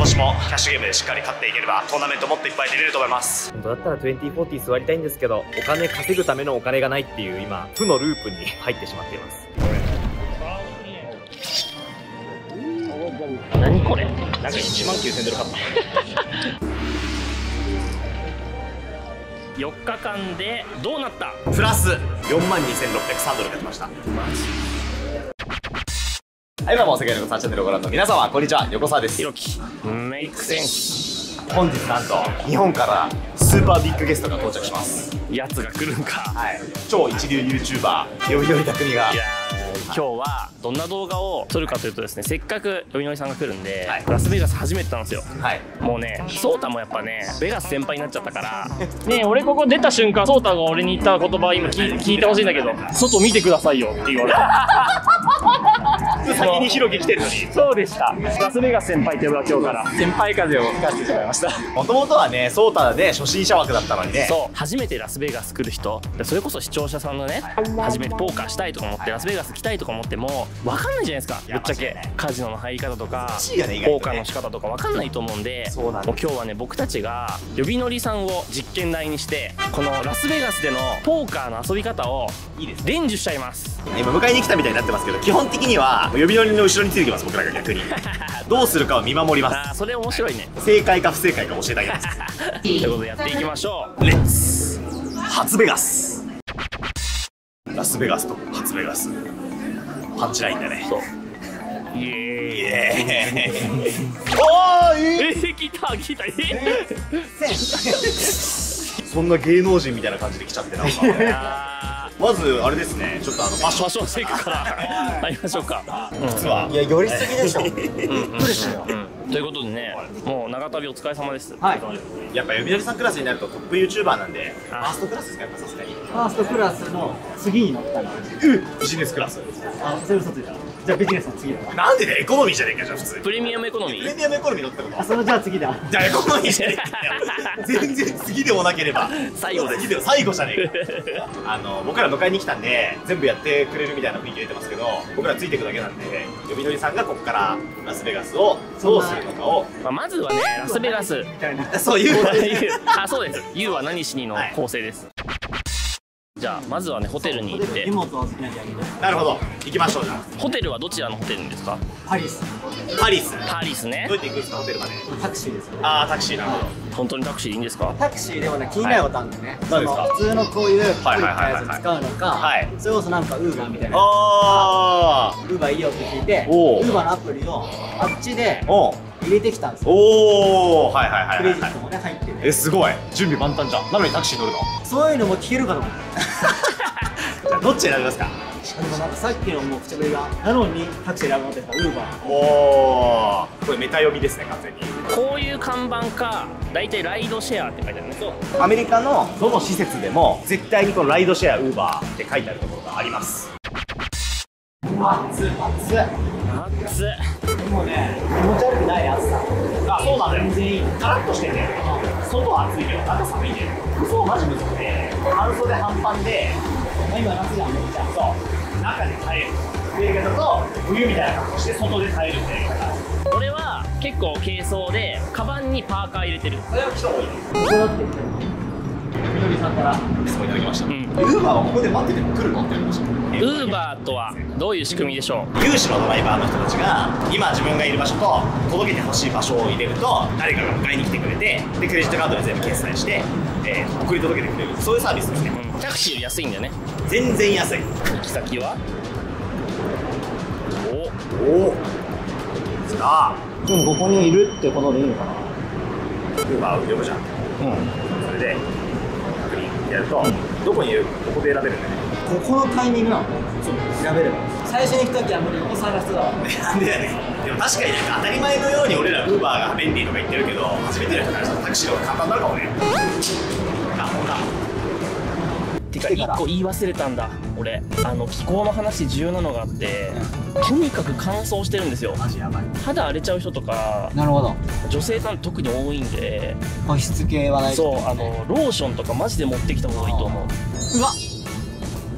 年もキャッシュゲームでしっかり勝っていければトーナメントもっといっぱい出れると思います。本当だったら2040座りたいんですけど、お金稼ぐためのお金がないっていう今負のループに入ってしまっています。何これ、なんか19000ドル買った4日間でどうなった？プラス42603ドルが来ました。マジ？はい、どうも世界の横澤チャンネルをご覧の皆様こんにちは、横澤です。ひろきメイクセンス。本日なんと日本からスーパービッグゲストが到着します。やつが来るんか。はい、超一流 YouTuber よいよいたくみが。いや今日はどんな動画を撮るかというとですね、せっかくよいのりさんが来るんで、はい、ラスベガス初めてなんですよ。はい、もうね、ソータもやっぱねベガス先輩になっちゃったからねえ、俺ここ出た瞬間ソータが俺に言った言葉今聞いてほしいんだけど、外見てくださいよって言われた先にヒロキ来てるのに。そうでした。ラスベガス先輩っていうのは今日から先輩風を吹かせてしまいました。もともとはねソータで初心者枠だったのにね。そう、初めてラスベガス来る人、それこそ視聴者さんのね、初めてポーカーしたいとか思ってラスベガス来たいとか思っても分かんないじゃないですか、ぶっちゃけカジノの入り方とかポーカーの仕方とか分かんないと思うんで、もう今日はね僕たちが呼び乗りさんを実験台にしてこのラスベガスでのポーカーの遊び方を伝授しちゃいます。今迎えに来たみたいになってますけど、基本的には呼び乗りの後ろについてきます。僕らが逆にどうするかを見守ります。あ、それ面白いね。正解か不正解か教えてあげますということでやっていきましょう。レッツ初ベガス。ラスベガスと初ベガスパンチラインだね。そう、イエーイおー、来た来たそんな芸能人みたいな感じで来ちゃってなんかまずあれですね、ちょっとファッションセイクから入りましょうか。実はいや寄りすぎでしょ。びっくりしたよ。ということでね、もう長旅お疲れ様です。はい。やっぱ呼び乗りさんクラスになるとトップ YouTuber なんでファーストクラスですか、やっぱさすがに。ファーストクラスの次に乗ったの。ビジネスクラス。あ、それ嘘ついた。じゃあビジネスの次だ。なんでね、エコノミーじゃねえかじゃあ普通。プレミアムエコノミー。プレミアムエコノミー乗ってるの。あ、そのじゃあ次だ。じゃあエコノミーじゃねえかよ。全然次でもなければ最後です。最後じゃねえか。僕ら迎えに来たんで全部やってくれるみたいな雰囲気出てますけど、僕らついていくだけなんで、呼び乗りさんがここからラスベガスをどうするのかを。まずはね、ラスベガス。そういう。あ、そうです。ユーは何しにの構成です。じゃあまずはねホテルに行って荷物を預けなきゃいけない。なるほど、行きましょう。じゃあホテルはどちらのホテルですか？パリス。パリス。パリスね。どうやって行くんですか、ホテルまで？タクシーです。ああ、タクシー。なるほど。本当にタクシーでいいんですか？タクシーでもね、気になることあるんだよね。何ですか？普通のこういうクイックなやつ使うのか、それこそなんかウーバーみたいな。ああ、ウーバーいいよって聞いて、ウーバーのアプリをあっちで入れてきたんですよ。おお、はいはいはい。クレジットもね入ってる。すごい、準備万端じゃん。なのにタクシー乗るの？そういうのも聞けるかと思って。じゃあどっち選びますか？でもなんかさっきのもう口ぶりがなのにタクシー選ぶのってウーバー。おお、これメタ読みですね、完全に。こういう看板か、だいたいライドシェアって書いてあるね。そう、アメリカのどの施設でも絶対にこのライドシェアウーバーって書いてあるところがあります。熱っ熱っ熱っ。でもね、気持ち悪くない暑さ。あ、そうなんだよ。全然いい。カラッとしてて、外は暑いけど中寒いね。そう、マジむずくて、半袖半パンで今夏じゃん、めっちゃ。そう、中で耐えるっていうやり方と、冬みたいな格好して外で耐えるっていうやり方。俺は結構軽装でカバンにパーカー入れてる。それは人多いね。ここだってみのりさんからそういただきました。ウーバーはここで待ってても来るのって言われました。ウーバーとはどういう仕組みでしょう？有志のドライバーの人たちが今自分がいる場所と届けてほしい場所を入れると誰かが迎えに来てくれて、でクレジットカードで全部決済して、送り届けてくれる、そういうサービスですね。タクシーより安いんだよね。全然安い。行き先はおお、さあでもここにいるってことでいいのかな。ウーバーを呼ぶじゃん。それで確認やると、どこにいるかここで選べるんだよね。ここのタイミングなの？そう、選べれば。最初に来た時はもう横探すだわ。なんでやねん。でも確かになんか当たり前のように俺らウーバーが便利とか言ってるけど、初めての人からしたらタクシーの方が簡単になるかもね。てか1個言い忘れたんだ俺。気候の話重要なのがあって、とにかく乾燥してるんですよ。マジやばい。肌荒れちゃう人とか、なるほど。女性さん特に多いんで、保湿系はない。そう、ローションとかマジで持ってきた方がいいと思う。うわ、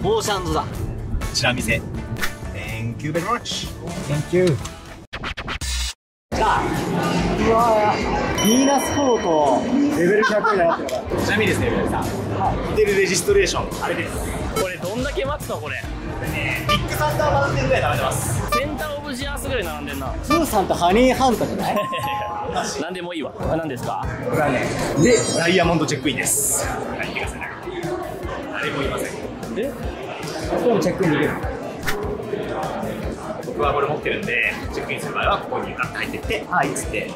オーシャンズだ。チラ見せ。Thank you very much. Thank you。じゃあ、ウわヴィーナスフォートレベル100になってるから。ちなみにですね、皆さん、ホテルレジストレーションあれです。これどんだけ待つのこれ。ビッグサンダーマウンテンぐらい並んでます。センターオブジアースぐらい並んでんな。プーさんとハニーハンターじゃない？なんでもいいわ。何ですか？これはね、でダイヤモンドチェックインです。はい、見てください。誰もいません。え？これもチェックインできる？僕はこれ持ってるんで、チェックインする場合はここにガッと入ってってはいっつって。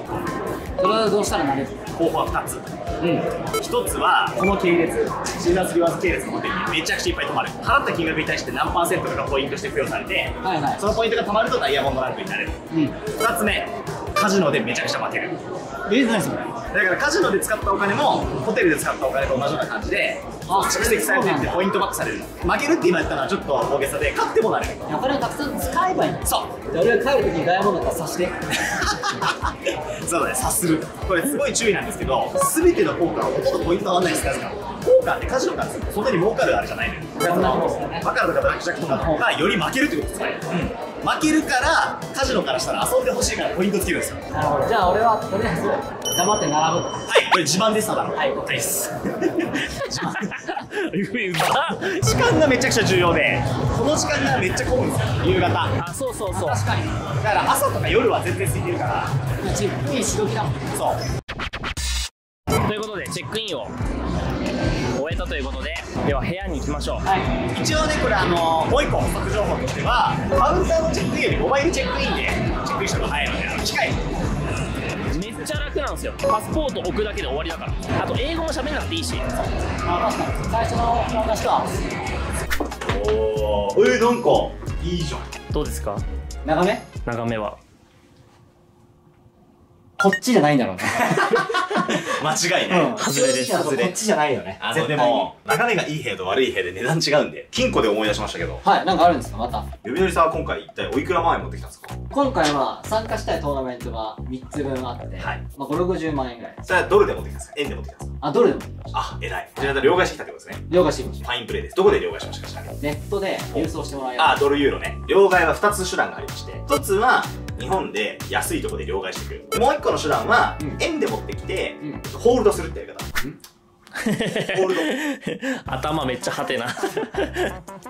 それはどうしたらなれる？方法は2つ。1つはこの系列、シーザースリバーズ系列のホテルにめちゃくちゃいっぱい泊まる。払った金額に対して何%かがポイントして付与されて、そのポイントが貯まるとダイヤモンドランクになれる。2つ目、カジノでめちゃくちゃ負ける。何それ？だからカジノで使ったお金もホテルで使ったお金と同じような感じで蓄積されていってポイントバックされる。負けるって今言ったのはちょっと大げさで、勝ってもなれる。お金をたくさん使えばいいの。そう。じゃあ俺が帰る時にダイヤモンドから刺して。そうだね、察する。これすごい注意なんですけど、全てのポーカーはほとんどポイント変わらないですから。ポーカーってカジノからするとそんなに儲かるあれじゃないのよ。バカラとかブラックジャックとかの方がより負けるってことですね。負けるからカジノからしたら遊んでほしいからポイントつけるんですよ。なるほど。じゃあ俺はとりあえず黙って並ぶ。はい、これ自慢です。ただの。はい、はいです。時間がめちゃくちゃ重要で、この時間がめっちゃ混むんですよ、夕方。あ、そうそうそう。確かに。だから朝とか夜は全然空いてるから。チェックインしどきだもん。そう。ということでチェックインを終えたということで、では部屋に行きましょう。はい、一応ね、これもう一個補足情報としては、カウンターのチェックインよりモバイルチェックインでチェックインした方が早いので、機械めっちゃ楽なんですよ。パスポート置くだけで終わりだから。あと英語も喋んなくていいし。あ、確かに。最初の話は。おー、なんかいいじゃん。どうですか？眺め？眺めはこっちじゃないんだろうね。間違いない。外れです。こっちじゃないよね。でも眺めがいい部屋と悪い部屋で値段違うんで、金庫で思い出しましたけど。はい、なんかあるんですかまた。ゆびのりさんは今回一体おいくら万円持ってきたんですか？今回は参加したいトーナメントが3つ分あって、まあ5、60万円ぐらい。それはドルで持ってきたんですか？円で持ってきたんですか？あ、ドルで持ってきました。あ、偉い。こちらで両替してきたってことですね。両替してきました。ファインプレーです。どこで両替しましたか？ネットで郵送してもらいました。あ、ドルユーロね。両替は2つ手段がありまして、1つは日本で安いところで両替してくる。もう1個の手段は円で持ってきてホールドするってやり方。ホールド。頭めっちゃハテな。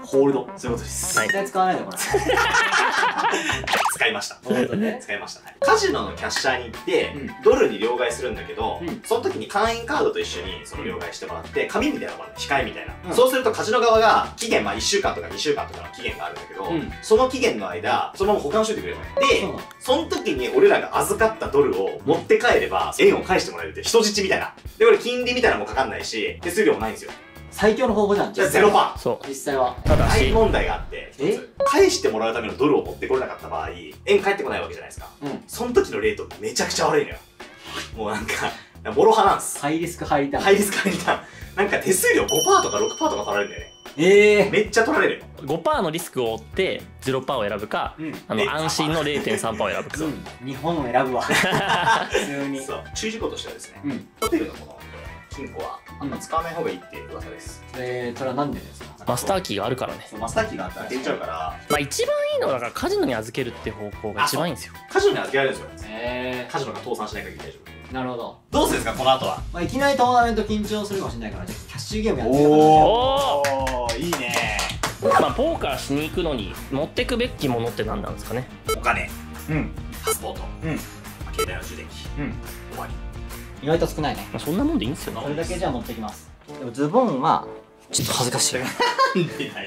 ホールド。そういうことです。絶対使わないでこれ。使いました。使いました。カジノのキャッシャーに行ってドルに両替するんだけど、その時に会員カードと一緒にその両替してもらって紙みたいなのがある、控えみたいな。そうするとカジノ側が期限1週間とか2週間とかの期限があるんだけど、その期限の間そのまま保管しといてくれるの。で、その時に俺らが預かったドルを持って帰れば円を返してもらえるって、人質みたいな。で、これ金利みたいなのもかかんないし、手数料もないんですよ。最強の方法じゃん。じゃあ0%。そう。実際は。ただし大問題があって、返してもらうためのドルを持ってこれなかった場合、円返ってこないわけじゃないですか。その時のレートめちゃくちゃ悪いのよ。もうなんか、もろ派なんです。ハイリスクハイリターン。ハイリスクハイリターン。なんか手数料 5% とか 6% とか取られるんだよね。めっちゃ取られる。5% のリスクを負って 0% を選ぶか、安心の 0.3% を選ぶか。日本を選ぶわ。普通に。注意事項としてはですね、ホテルのこの金庫はあんま使わない方がいいっていう噂です。それはなんでですか？マスターキーがあるからね。マスターキーがあったら出ちゃうから。まあ一番いいのはだからカジノに預けるって方向が一番いいんですよ。カジノに預けられるんですよ。カジノが倒産しない限り大丈夫。なるほど。どうするんですかこの後は。まあいきなりトーナメント緊張するかもしれないから、じゃあキャッシュゲームやってみおお、いいね。まあポーカーしに行くのに持ってくべきものって何なんですかね？お金、パスポート、携帯の充電器、終わり。意外と少ないね。そんなもんでいいんですよ。それだけじゃ持ってきます。でもズボンはちょっと恥ずかしい。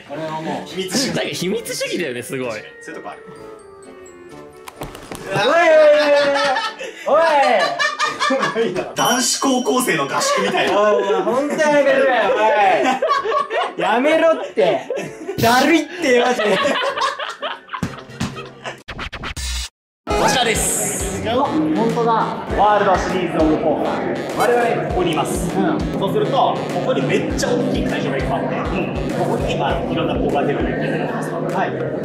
これはもう秘密主義。秘密主義だよね、すごい。そういうとこある。おい男子高校生の合宿みたいな。本当にやめろよ、おい。やめろって。だるいってマジで。こちらです。本当だ。ワールドシリーズオブポーカー。我々ここにいます。そうするとここにめっちゃ大きい会場がいっぱいあって、ここにいろんなポーカーテーブルがいっぱいあります。こ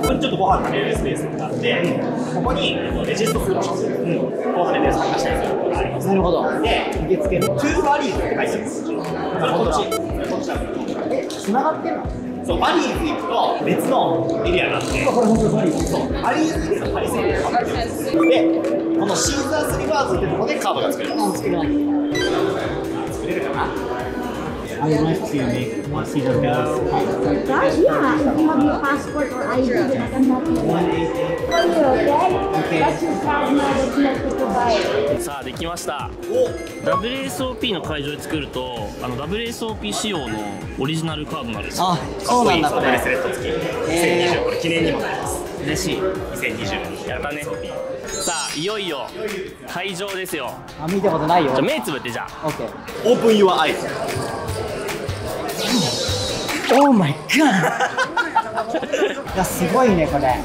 こにちょっとご飯食べれるスペースがあって、ここにレジストする場所、ポーカーテーブル参加したりすることがあります。なるほど。で、受付のトゥーバリーズって書いてあるんです。それこっち。こっちだ。繋がってんの？そう、バリーズ行くと別のエリアがあって、これ本当にバリーズ。そう、バリーズでパリセンで分かれてるんです。で、このシーザースリバーーズってとこでカードが作れる。作れない。作れるかな。I would like to make one seat of bills. Yeah, if you have your passport or ID, then I can help you. For you, okay? That's your card now that you have to provide. さあできました。WSOP の会場で作るとWSOP 仕様のオリジナルカードになるんですよ。あ、そうなんだこブレれ。スレット付き。2020これ記念にもなります。嬉しい。2020やったね。さあいよいよ会場ですよ。あ、見たことないよ。じゃあ目つぶってじゃあ。オッケー。オープンユアアイズ。Oh my god! いや、すごいねこれ。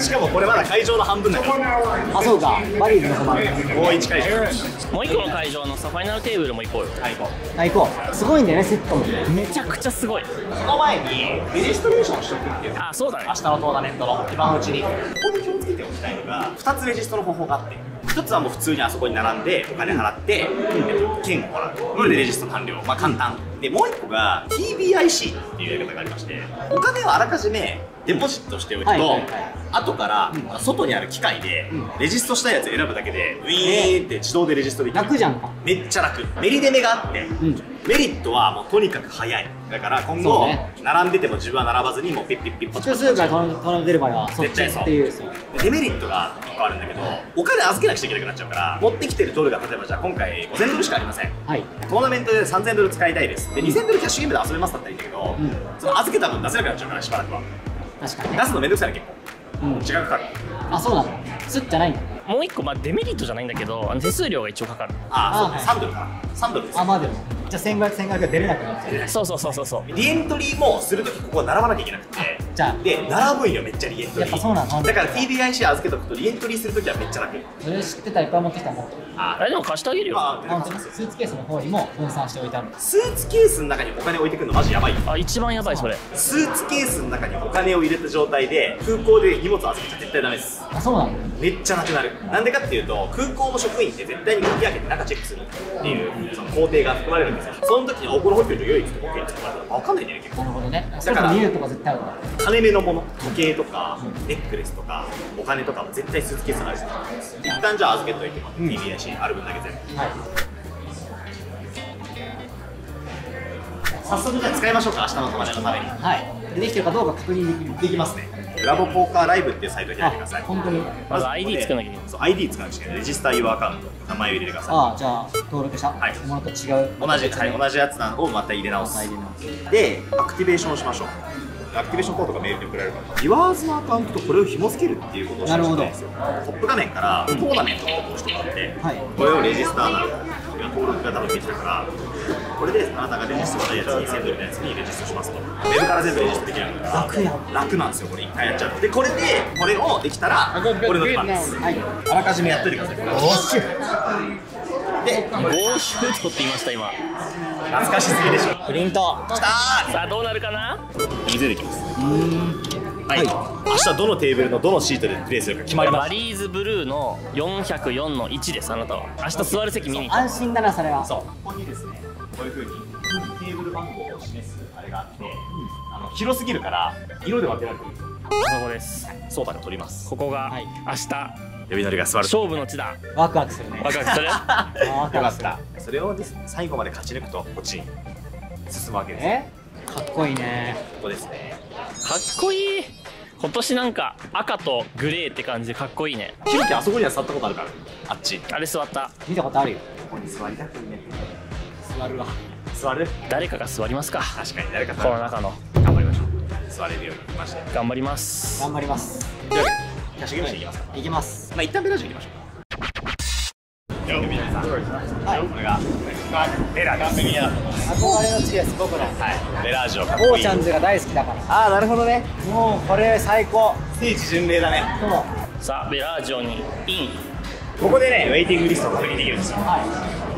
しかもこれまだ会場の半分だから。あ、そうか。バリーズの方もある。もう1会場。もう一個の会場のさファイナルテーブルも行こうよ。はい、行こう。あ、行こう。すごいんだよねセットも。めちゃくちゃすごい。その前にレジストレーションしとくっていう。あ、そうだね。明日のトーナメントの今のうちにここで気をつけておきたいのが2つレジストの方法があって、1つはもう普通にあそこに並んでお金払って券をもらう。これでレジスト完了。まあ簡単で、もう1個が TBIC っていうやり方がありまして、お金をあらかじめデポジットしておくと、後から外にある機械でレジストしたやつ選ぶだけでウィーンって自動でレジストできる。楽じゃんか。めっちゃ楽。メリデメがあって、メリットはもうとにかく早い。だから今後、並んでても自分は並ばずにもうピッピッピッパチパチ。普通スーパー頼んでる場合はそっちっていう。デメリットが1個あるんだけど、お金預けなくちゃいけなくなっちゃうから、持ってきてるドルが例えばじゃあ今回5000ドルしかありません。はい。トーナメントで3000ドル使いたいです。で2000ドルキャッシュゲームで遊べますだったらいいんだけど、その預けた分出せなくなっちゃうからしばらくは。確かに。出すのめんどくさいね結構。時間かかる。あ、そうなんだ。スッじゃないんだ。もう一個デメリットじゃないんだけど手数料が一応かかる。あ、そう、3ドルかな。3ドルです。あ、まあでもじゃあ1500が出れなくなっちゃう。そうリエントリーもするときここは並ばなきゃいけなくて、じゃあで並ぶんよめっちゃリエントリー。やっぱそうなの。だから TBIC 預けとくとリエントリーするときはめっちゃ楽。それ知ってたらいっぱい持ってきたもん。あれでも貸してあげるよ。本当にスーツケースの方にも分散しておいてある。スーツケースの中にお金置いてくるのマジやばい。あ、一番やばいそれ。スーツケースの中にお金を入れた状態で空港で荷物預けちゃ絶対ダメです。あ、そうなんだ。めっちゃなくなる。なんでかっていうと空港の職員って絶対に鍵開けて中チェックするっていうその工程が含まれるんですよ。その時におこのホテルと良いって保険って分かんないんだよね結構。なるほどね。だから見るとか絶対あるわ。金目のもの、時計とかネックレスとかお金とかも絶対スーツケースにあるんですよ。一旦じゃあ預けといても TBIC ある分だけ全部。はい。早速じゃあ使いましょうか、明日のまでのために。はい。できてるかどうか確認できる。できますね。ラボポーカーライブっていうサイトを開いてください。本当に。まず ID 作らなきゃいけない。そう ID 使うんですけど、レジスター Your アカウント、名前を入れてください。ああ、じゃあ登録したものと違う。同じやつなのをまた入れ直す。で、アクティベーションをしましょう。アクティベーションコードがメールで送られるから、Yours のアカウントとこれを紐付けるっていうことをしなきゃいけないんですよ。トップ画面からトーナメントを押してもらって、これをレジスターなの。登録が多分できたから、これであなたがレジストしたやつに1000ドルのやつにレジストしますと。ウェブから全部レジストできるから楽なんですよ、これ1回やっちゃうと。で、これをできたら、これの出番です。あらかじめやっといてください。で、ゴーシュートって言いました今。懐かしすぎでしょ。プリントきたー。さあどうなるかな。見せてきます。はい、明日どのテーブルのどのシートでプレイするか決まりました。バリーズブルーの404の1です。あなたは明日座る席見に行く。安心だなそれは。そう、ここにですね、こういう風にテーブル番号を示すあれがあって、広すぎるから色で分けられてるんですよ。そこです。ソータが取ります。ここが明日呼び乗りが座る勝負の地だ。ワクワクするね。ワクワクする。よかった。それをですね、最後まで勝ち抜くとこっちに進むわけです。かっこいいね。ここですね。かっこいい。今年なんか赤とグレーって感じでかっこいいね。ひろきあそこには座ったことあるから。あっち。あれ座った。見たことあるよ。ここに座りたくね。座るわ。座る。誰かが座りますか。確かに誰かこの中の。頑張りましょう。座れるようにしまして。頑張ります。頑張ります。というわけでキャッシュゲームしていきますか。いきます。まあ一旦ベラージュ行きましょうか。はい、これがベラです。憧れの地です僕の。はい、ベラージュをかっこいい。オーチャンズが大好きだから。ああ、なるほどね。もうこれ最高。聖地巡礼だね。そう。さあベラージョにイン。ここでね、ウェイティングリストを確認できるんですよ。はい。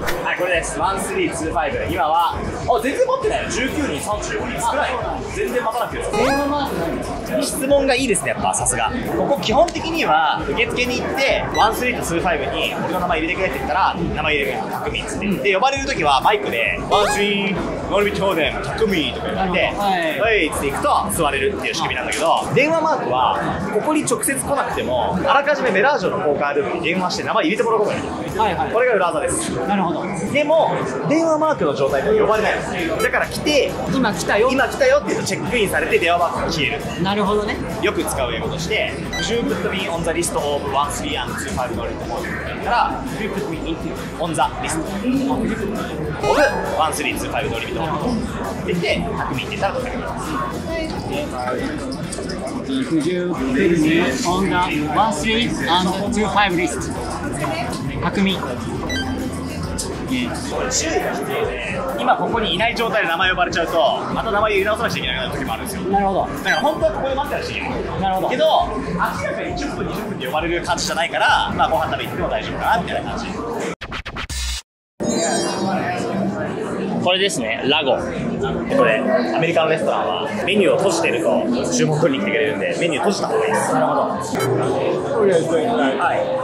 はい、これです。1325。今は、全然持ってないよ。19人、35人。少ない。全然待たなくていいです。電話マーク質問がいいですね、やっぱさすが。ここ基本的には受付に行って13と25に俺の名前入れてくれって言ったら名前入れてくれる、匠っつって。で呼ばれる時はマイクで13ノルビトーデン匠とか言われてはいっつって行くと座れるっていう仕組みなんだけど、電話マークはここに直接来なくてもあらかじめベラージョのポーカールームに電話して名前入れてもらうことができる。はいはい。これが裏技です。なるほど。でも電話マークの状態で呼ばれないの。だから来て今来たよ。今来たよって言うとチェックインされて電話マークが消える。なるほどね。よく使う英語として「You put me on the list of 13 and 25 乗りと思う」って言ったら「You put me on the list of 13 25乗り人」って言って「匠」って言ったら取ってくれます。Could you put me on the 13 and 25 list? 匠。これ注意が必要で、今ここにいない状態で名前呼ばれちゃうとまた名前入れ直さなくちゃいけなくなる時もあるんですよ。なるほど。だから本当はここで待ってらっしゃいけない。なるほど。けど明らかに10分20分で呼ばれる感じじゃないから、まあご飯食べ行っても大丈夫かなみたいな感じ。これですね、ラゴ。これアメリカのレストランはメニューを閉じてると注文取りに来てくれるんでメニュー閉じた方がいいです。なるほど。はい。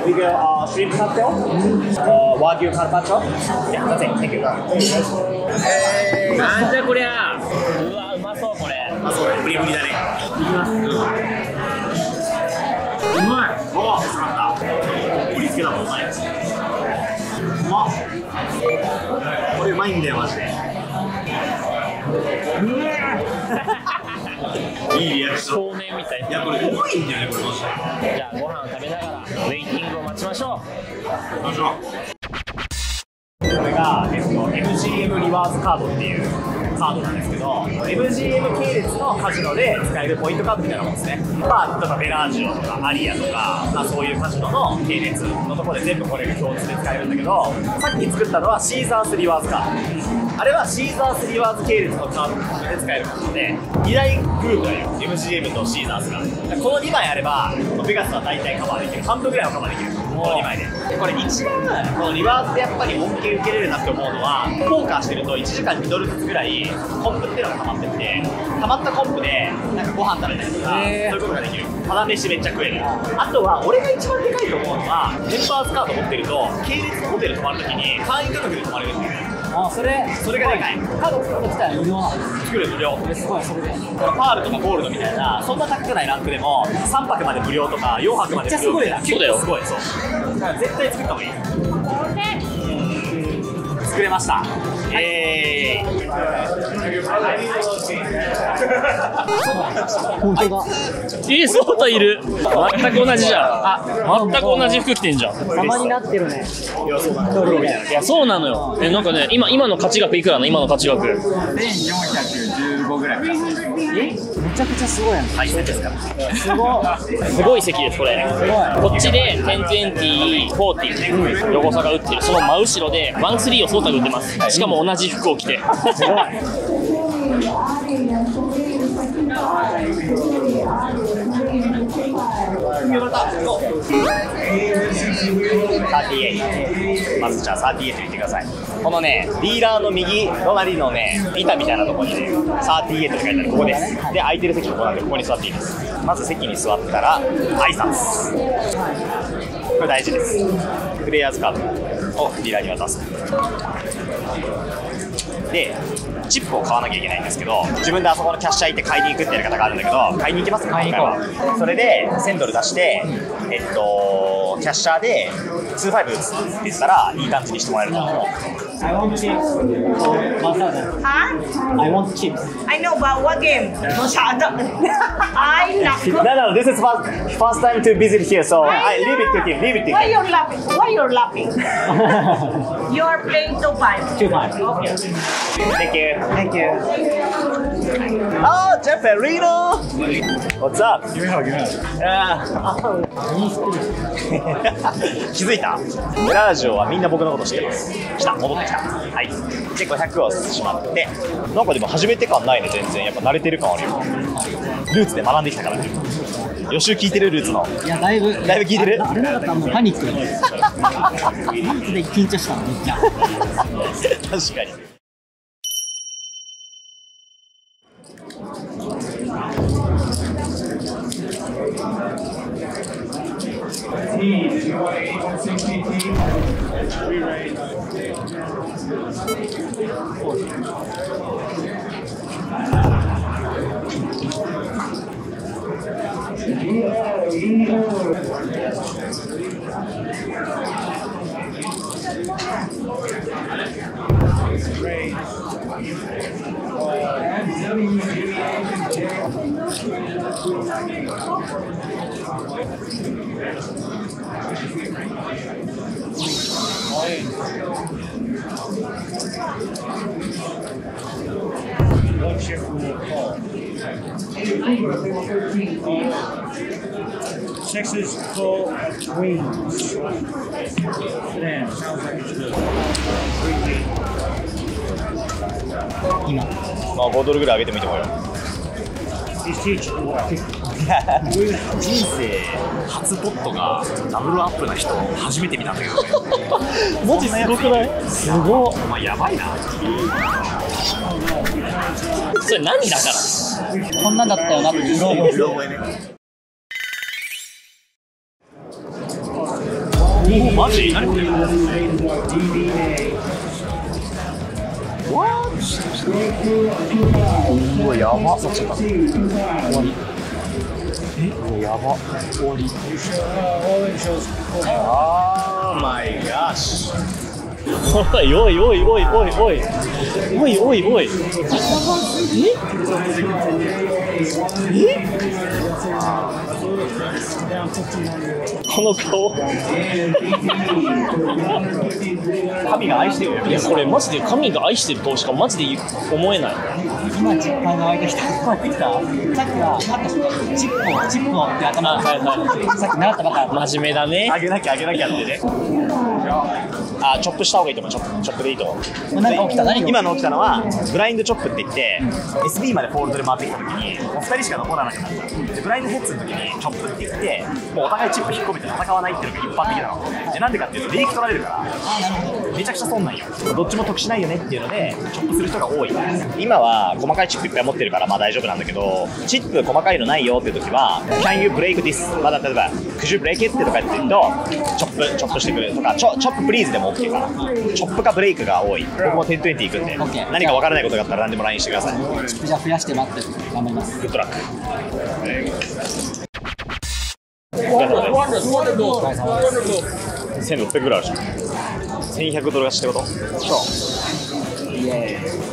We go shrimp cocktail, wagyu carpaccio. Yeah, that's it. Thank you. なんじゃこりゃ。うわ、うまそうこれ。あ、そうね。ブリブリだね。いきます。うまい。おお、すまった。盛り付けだもんうまい。うまっ。これうまいんだよマジで。いいリアクション。少年みたいな。いやこれうまいんだよねこれマジで。じゃあご飯を食べながらウェイティングを待ちましょう。どうしよう。これが、MGM リワーズカードっていうカードなんですけど MGM 系列のカジノで使えるポイントカードみたいなもんですね。まあ例えばベラージオとかアリアとか、まあ、そういうカジノの系列のところで全部これが共通で使えるんだけど、さっき作ったのはシーザースリワーズカード。あれはシーザースリワーズ系列のカードで使えるカードで2大グループだよ MGM とシーザースが。この2枚あればベガスは大体カバーできる。半分ぐらいはカバーできるこの2枚で。これ一番このリワーズでやっぱり恩恵受けれるなって思うのはポーカーしてると1時間2ドルずつぐらいコンプっていうのが溜まってって溜まったコンプでなんかご飯食べたりとかそういうことができる。ただ飯めっちゃ食える。あとは俺が一番でかいと思うのはメンバーズカード持ってると系列のホテル泊まるときに会員価格で泊まれるっていうね。あ、それがでかい。カード作ってきたら無料なの。作る無料。すごい、それで。パールとかゴールドみたいなそんな高くないランクでも3泊まで無料とか4泊まで無料みたいな。そうだよ。すごいそう。だから絶対作った方がいい。作れました。本当だ。そうといる。全く同じじゃん。あ、全く同じ服着てんじゃん。様になってるね。いや、そうだね。いや、そうなのよ。なんかね、今の価値額いくらなの？今の価値額。1415ぐらい。めちゃくちゃすごいやん。はい、ですから。すごい席です、これ。こっちで1020、40、横差が打ってる。その真後ろで13をソータが打ってます。しかも同じ服を着て。すごい。38。まずじゃあ38言ってください。このね、ディーラーの右隣のね、板みたいなところにね、38って書いてあるここです。で、空いてる席ここなんでここに座っていいです。まず席に座ったら挨拶。これ大事です。プレイヤーズカードをディーラーに渡す。で、チップを買わなきゃいけないんですけど、自分であそこのキャッシャー行って買いに行くってやり方があるんだけど、買いに行きますか？買いに行こう。それで1000ドル出して、キャッシャーで25打つって言ったらいい感じにしてもらえると思う。I want chips. Huh? I want chips. I know, but what game? I'm not. No, this is first time to visit here, so I leave it to him. Leave it to Why him. you're laughing? Why you're laughing? You're playing 2-5. 2-5. Okay. Thank you. Thank you. Oh, Jefferino! What's up? 気づいた？ベラージオはみんな僕のこと知ってます。来た、戻ってきた。はい。で、500をしまって、なんかでも初めて感ないね、全然。やっぱ慣れてる感あるよ。ルーツで学んできたからね。予習聞いてるルーツの。いや、だいぶ聞いてる。あれなかったらもうパニックで緊張したのめっちゃ。確かに。Sixes, full, queens. Damn, sounds like it's good. 今まあ5ドルぐらい上げてみてもらう。 He's teaching. 人生初ポットがダブルアップな人初めて見たんだけどね。マジすごくない？すごっ。お前やばいな。それ何だから。こんなんだったよなってうろ覚えね。おおマジ？何これ？うわやば。終わり。やば。終わり。あーマイガッシュ。おいおいおいおいおいおいおいおいおい。この顔。神が愛してるよ。いやこれマジで神が愛してるとしかマジで思えない。今実感が湧いてきた。さっきはチップをって頭がさっき習ったばかり。真面目だね。あげなきゃってね。あ、チョップした方がいいと思う。チョップでいいと思う。何か起きた。今の起きたのはブラインドチョップって言って SB までフォールドで回ってきた時にもう2人しか残らなくなった。でブラインドヘッズの時にチョップって言ってもうお互いチップ引っ込めて戦わないっていうのが一般的なので、なんでかっていうと利益取られるからめちゃくちゃ損なんよ。どっちも得しないよねっていうのでチョップする人が多い。今は細かいチップいっぱい持ってるからまあ大丈夫なんだけど、チップ細かいのないよっていう時は Can you break this？ まだ例えば Could you break it？ ってとか言ってるとチョップしてくるとかチョッププリーズでも OK かな。チョップかブレイクが多い。僕も1020行くんで、何か分からないことがあったら何でも LINE してください。じゃあ増やして待って頑張ります。グッドラック。1600ぐらいあるじゃん。1100ドル勝ちってこと？そう。イエーイ。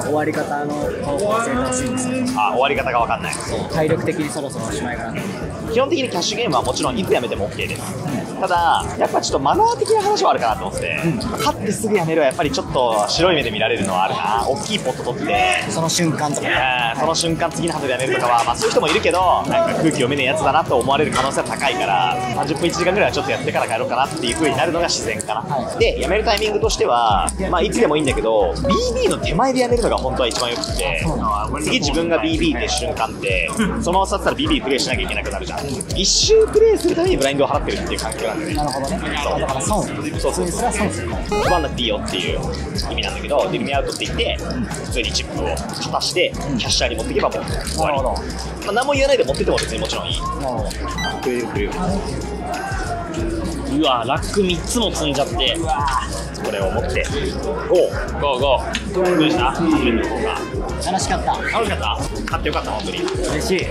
終わり方の方法を教えてほしいんですよ。あ、終わり方が分かんない。体力的にそろそろおしまいかな。基本的にキャッシュゲームはもちろんいつやめても OK です。ただやっぱちょっとマナー的な話はあるかなと思って、勝ってすぐやめるはやっぱりちょっと白い目で見られるのはあるな。大きいポット取ってその瞬間とか、その瞬間次のハンドでやめるとかは、まあ、そういう人もいるけどなんか空気読めねえやつだなと思われる可能性は高いから30分1時間ぐらいはちょっとやってから帰ろうかなっていう風になるのが自然かな、でやめるタイミングとしては、まあ、いつでもいいんだけど BB の手前でやめるのが本当は一番よくて、次自分が BB って瞬間ってそのまま去ったら BB プレイしなきゃいけなくなるじゃん。1周プレイするためにブラインドを払ってるっていう環境なんだよね。なるほどね。だから損。そうそう、それは損する。配らなくていいよっていう意味なんだけど、デルミアウトって言って普通にチップを渡してキャッシャーに持っていけばもう終わり。まあ、何も言わないで持ってても別にもちろんいい。くれるくれる。うわラック3つも積んじゃって、これを持ってゴーゴー。どうでした？初めての方が楽しかった。楽しかった。買ってよかった本当に。嬉しい。て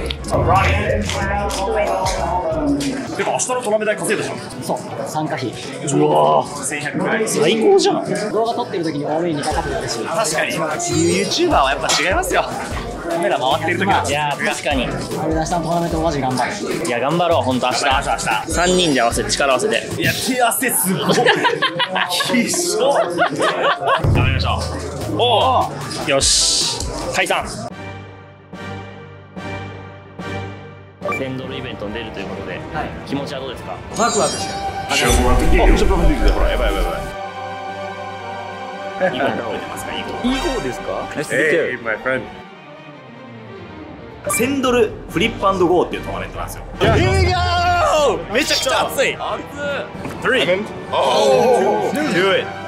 か明日のトラメ代稼いだじゃん。そう、参加費。うわ1100ぐらい。最高じゃん。動画撮ってる時に多めに2回かけてるし。確かに YouTuber はやっぱ違いますよ。カメラ回ってる時は。いや確かに。あれ明日のトーナメントマジ頑張る。いや頑張ろう本当明日3人で合わせて力合わせて。いや手汗すごい。必勝。頑張りましょう。おおよし解散。1000ドルイベントに出るということで、気持ちはどうですか？ワクワクしてる。ちょっと待ってほらやばいやばいやばい。いい子覚えてますか？いい子。いい方ですか？Hey, my friend. 1000ドルフリップ&ゴーっていうトーナメントなんですよ。めちゃくちゃ熱い。3、2、1